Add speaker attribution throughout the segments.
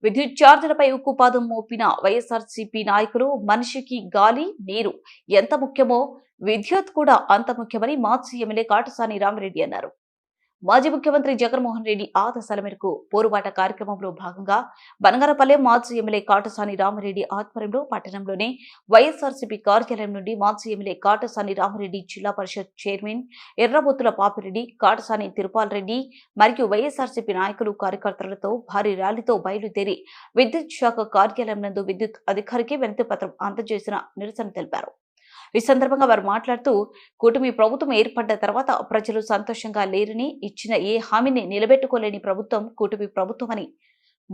Speaker 1: విద్యుత్ ఛార్జీలపై ఉక్కుపాదం మోపిన వైఎస్ఆర్సీపీ నాయకులు మనిషికి గాలి, నీరు ఎంత ముఖ్యమో విద్యుత్ కూడా అంత ముఖ్యమని మాజీ ఎమ్మెల్యే కాటసాని రామిరెడ్డి అన్నారు. మాజీ ముఖ్యమంత్రి జగన్మోహన్ రెడ్డి ఆదేశాల మేరకు పోరుబాట కార్యక్రమంలో భాగంగా బనగానపల్లె మాజీ ఎమ్మెల్యే కాటసాని రామిరెడ్డి ఆధ్వర్యంలో పట్టణంలోని వైఎస్ఆర్సీపీ కార్యాలయం నుండి మాజీ ఎమ్మెల్యే కాటసాని రామిరెడ్డి, జిల్లా పరిషత్ చైర్మన్ ఎర్రబొత్తుల పాపిరెడ్డి, కాటసాని తిరుపాల్ రెడ్డి మరియు వైఎస్ఆర్సీపీ నాయకులు, కార్యకర్తలతో భారీ ర్యాలీతో బయలుదేరి విద్యుత్ శాఖ కార్యాలయం నందు విద్యుత్ అధికారికి వినతి పత్రం అందజేసిన నిరసన తెలిపారు. ఈ సందర్భంగా వారు మాట్లాడుతూ, కూటమి ప్రభుత్వం ఏర్పడ్డ తర్వాత ప్రజలు సంతోషంగా లేరని, ఇచ్చిన ఏ హామీని నిలబెట్టుకోలేని ప్రభుత్వం కూటమి ప్రభుత్వమని,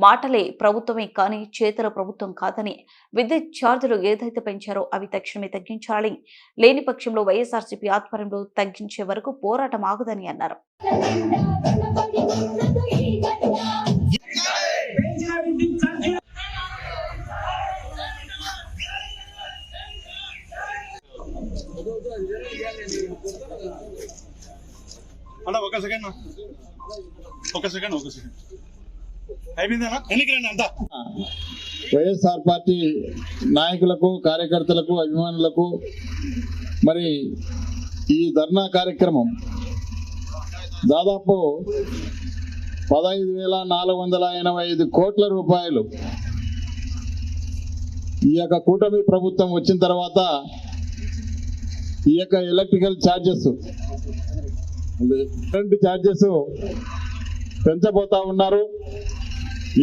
Speaker 1: మాటలే ప్రభుత్వమే కానీ చేతుల ప్రభుత్వం కాదని, విద్యుత్ ఛార్జీలు ఏదైతే పెంచారో అవి తక్షణమే తగ్గించాలని, లేని పక్షంలో వైఎస్ఆర్సీపీ ఆధ్వర్యంలో తగ్గించే వరకు పోరాటం ఆగదని అన్నారు.
Speaker 2: ఒక సెకండ్ అయిపోయిందా? అంతా
Speaker 3: వైఎస్ఆర్ పార్టీ నాయకులకు, కార్యకర్తలకు, అభిమానులకు మరి ఈ ధర్నా కార్యక్రమం దాదాపు 15,485 కోట్ల రూపాయలు ఈ యొక్క కూటమి ప్రభుత్వం వచ్చిన తర్వాత ఈ యొక్క ఎలక్ట్రికల్ ఛార్జెస్, కరెంట్ ఛార్జెస్ పెంచబోతా ఉన్నారు.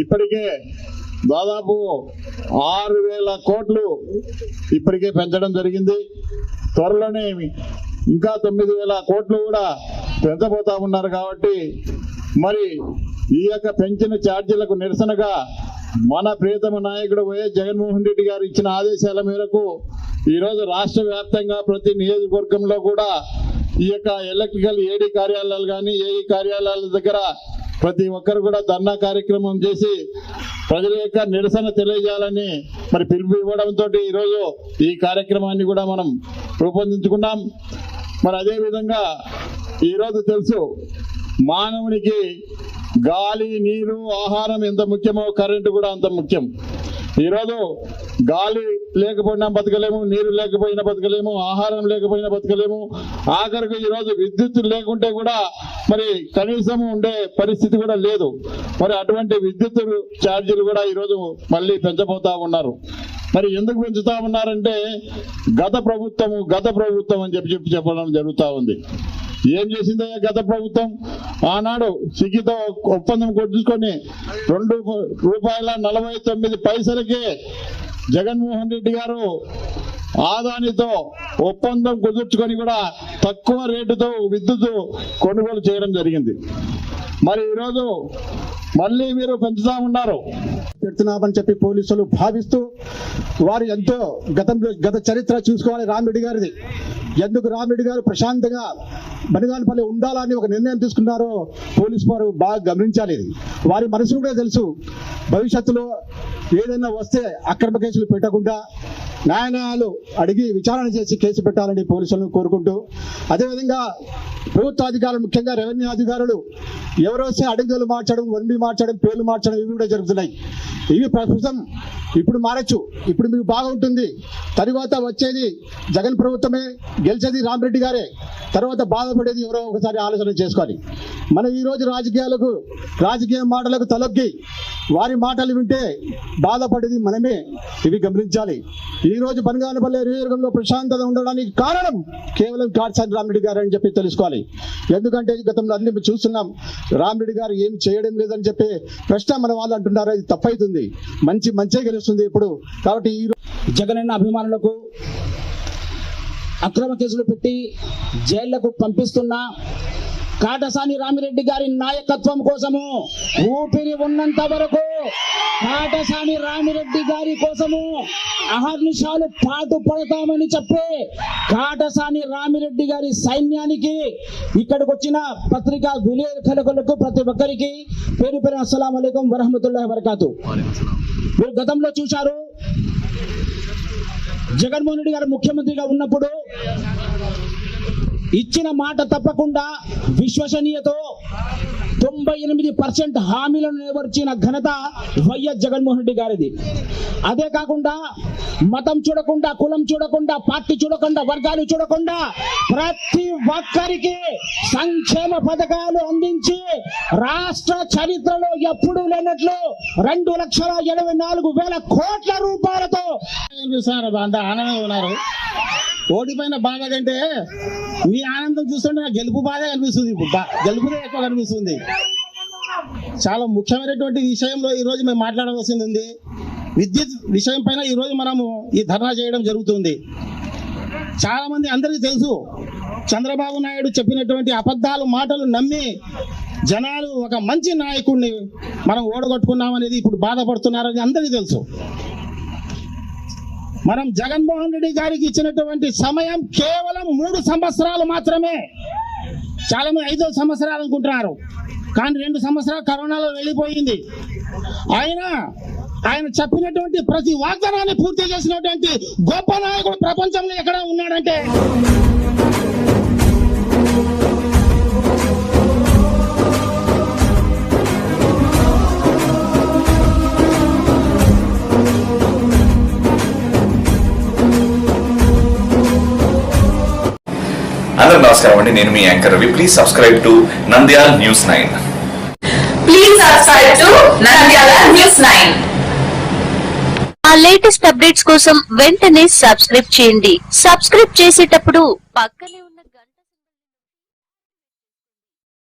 Speaker 3: ఇప్పటికే దాదాపు 6,000 కోట్లు ఇప్పటికే పెంచడం జరిగింది. త్వరలోనే ఇంకా 9,000 కోట్లు కూడా పెంచబోతా ఉన్నారు. కాబట్టి మరి ఈ యొక్క పెంచిన ఛార్జీలకు నిరసనగా మన ప్రియతమ నాయకుడు వైఎస్ జగన్మోహన్ రెడ్డి గారు ఇచ్చిన ఆదేశాల మేరకు ఈరోజు రాష్ట్ర వ్యాప్తంగా ప్రతి నియోజకవర్గంలో కూడా ఈ యొక్క ఎలక్ట్రికల్ ఏడీ కార్యాలయాలు కానీ, ఏఈ కార్యాలయాల దగ్గర ప్రతి ఒక్కరు కూడా ధర్నా కార్యక్రమం చేసి ప్రజల యొక్క నిరసన తెలియజేయాలని మరి పిలుపు ఇవ్వడంతో ఈరోజు ఈ కార్యక్రమాన్ని కూడా మనం రూపొందించుకున్నాం. మరి అదేవిధంగా ఈరోజు తెలుసు, మానవునికి గాలి, నీరు, ఆహారం ఎంత ముఖ్యమో కరెంటు కూడా అంత ముఖ్యం. ఈరోజు గాలి లేకపోయినా బతకలేము, నీరు లేకపోయినా బతకలేము, ఆహారం లేకపోయినా బతకలేము. ఆఖరికి ఈరోజు విద్యుత్ లేకుంటే కూడా మరి కనీసం ఉండే పరిస్థితి కూడా లేదు. మరి అటువంటి విద్యుత్ ఛార్జీలు కూడా ఈరోజు మళ్ళీ పెంచబోతా ఉన్నారు. మరి ఎందుకు పెంచుతా ఉన్నారంటే గత ప్రభుత్వం అని చెప్పడం జరుగుతూ ఉంది. ఏం చేసిందయ్యా గత ప్రభుత్వం? ఆనాడు సిగ్గితో ఒప్పందం కొట్టుకొని ₹2.49 జగన్మోహన్ రెడ్డి గారు ఆదానితో ఒప్పందం కుదుర్చుకొని కూడా తక్కువ రేటుతో విద్యుత్ కొనుగోలు చేయడం జరిగింది. మరి ఈరోజు మళ్ళీ మీరు పెంచుతా ఉన్నారు,
Speaker 4: పెడుతున్నామని చెప్పి పోలీసులు భావిస్తూ వారు ఎంతో గత చరిత్ర చూసుకోవాలి రామిరెడ్డి గారిది. ఎందుకు రామిరెడ్డి గారు ప్రశాంతంగా బనగానపల్లి ఉండాలని ఒక నిర్ణయం తీసుకున్నారో పోలీసు వారు బాగా గమనించాలి. వారి మనసుకు కూడా తెలుసు, భవిష్యత్తులో ఏదైనా వస్తే అక్రమ కేసులు పెట్టకుండా న్యాయాలయాలు అడిగి విచారణ చేసి కేసు పెట్టాలని పోలీసులను కోరుకుంటూ, అదేవిధంగా ప్రభుత్వ అధికారులు, ముఖ్యంగా రెవెన్యూ అధికారులు ఎవరొస్తే అడుగులు మార్చడం, వన్బి మార్చడం, పేర్లు మార్చడం ఇవి కూడా జరుగుతున్నాయి. ఇవి ప్రస్తుతం ఇప్పుడు మారచ్చు, ఇప్పుడు మీకు బాగుంటుంది, తర్వాత వచ్చేది జగన్ ప్రభుత్వమే, గెలిచేది రామిరెడ్డి గారే, తర్వాత బాధపడేది ఎవరో ఒకసారి ఆలోచన చేసుకోవాలి. మనం ఈరోజు రాజకీయ మాటలకు తలొగ్గి వారి మాటలు వింటే బాధపడేది మనమే, ఇవి గమనించాలి. ఈరోజు బనగానపల్లి నియోజకవర్గంలో ప్రశాంతత ఉండడానికి కారణం కేవలం కాటసాని రామిరెడ్డి గారు అని చెప్పి తెలుసుకోవాలి. ఎందుకంటే గతంలో అన్ని చూస్తున్నాం, రామిరెడ్డి గారు ఏమి చేయడం లేదని చెప్పి ప్రశ్న మన వాళ్ళు అంటున్నారు. అది తప్పైతుంది, మంచి గెలుస్తుంది ఇప్పుడు. కాబట్టి ఈ
Speaker 5: జగనన్న అభిమానులకు అక్రమ కేసులు పెట్టి జైళ్లకు పంపిస్తున్న కాటసాని రామిరెడ్డి గారి నాయకత్వం కోసము ఊపిరి ఉన్నంత వరకు కాటసాని రామిరెడ్డి గారి కోసము అహర్నిశాలు పాటు పడతామని చెప్పి కాటసాని రామిరెడ్డి గారి సైన్యానికి, ఇక్కడికి వచ్చిన పత్రికా విలేకరులకు ప్రతి ఒక్కరికి పేరు పేరు అస్సలాము అలైకుం వరహమతుల్లాహి వబరకాతు. మీరు గతంలో చూశారు, జగన్మోహన్ రెడ్డి గారు ముఖ్యమంత్రిగా ఉన్నప్పుడు ఇచ్చిన మాట తప్పకుండా విశ్వసనీయతో 98% హామీలను నెరవేర్చిన ఘనత వైఎస్ జగన్మోహన్ రెడ్డి గారిది. అదే కాకుండా మతం చూడకుండా, కులం చూడకుండా, పార్టీ చూడకుండా, వర్గాలు చూడకుండా ప్రతి ఒక్కరికి సంక్షేమ పథకాలు అందించి రాష్ట్ర చరిత్రలో ఎప్పుడూ లేనట్లు 2,84,000 కోట్ల రూపాయలతో
Speaker 4: అంత ఆనందంగా ఉన్నారు. ఓడిపోయిన బాధ కంటే మీ ఆనందం చూస్తుంటే నాకు గెలుపు బాధ కనిపిస్తుంది. గెలుపునే ఎక్కువ కనిపిస్తుంది. చాలా ముఖ్యమైనటువంటి విషయంలో ఈ రోజు మేము మాట్లాడవలసింది ఉంది. విద్యుత్ విషయం పైన ఈ రోజు మనము ఈ ధర్నా చేయడం జరుగుతుంది. చాలా మంది అందరికీ తెలుసు, చంద్రబాబు నాయుడు చెప్పినటువంటి అబద్ధాలు మాటలు నమ్మి జనాలు ఒక మంచి నాయకుడిని మనం ఓడగొట్టుకున్నామనేది ఇప్పుడు బాధపడుతున్నారని అందరికీ తెలుసు. మనం జగన్మోహన్ రెడ్డి గారికి ఇచ్చినటువంటి సమయం కేవలం 3 సంవత్సరాలు మాత్రమే. చాలా మంది 5 సంవత్సరాలు అనుకుంటున్నారు, కానీ 2 సంవత్సరాలు కరోనాలో వెళ్ళిపోయింది. ఆయన చెప్పినటువంటి ప్రతి వాగ్దానాన్ని పూర్తి చేసినటువంటి గొప్ప నాయకుడు ప్రపంచంలో ఎక్కడ ఉన్నాడంటే
Speaker 6: అందరూ నమస్కారం అండి, నేను మీ anchor Ravi. Please subscribe to Nandyal news 9.
Speaker 7: Please subscribe to Nandyala News 9.
Speaker 8: ఆ లేటెస్ట్ అప్డేట్స్ కోసం వెంటనే సబ్స్క్రైబ్ చేయండి. సబ్స్క్రైబ్ చేసేటప్పుడు పక్కనే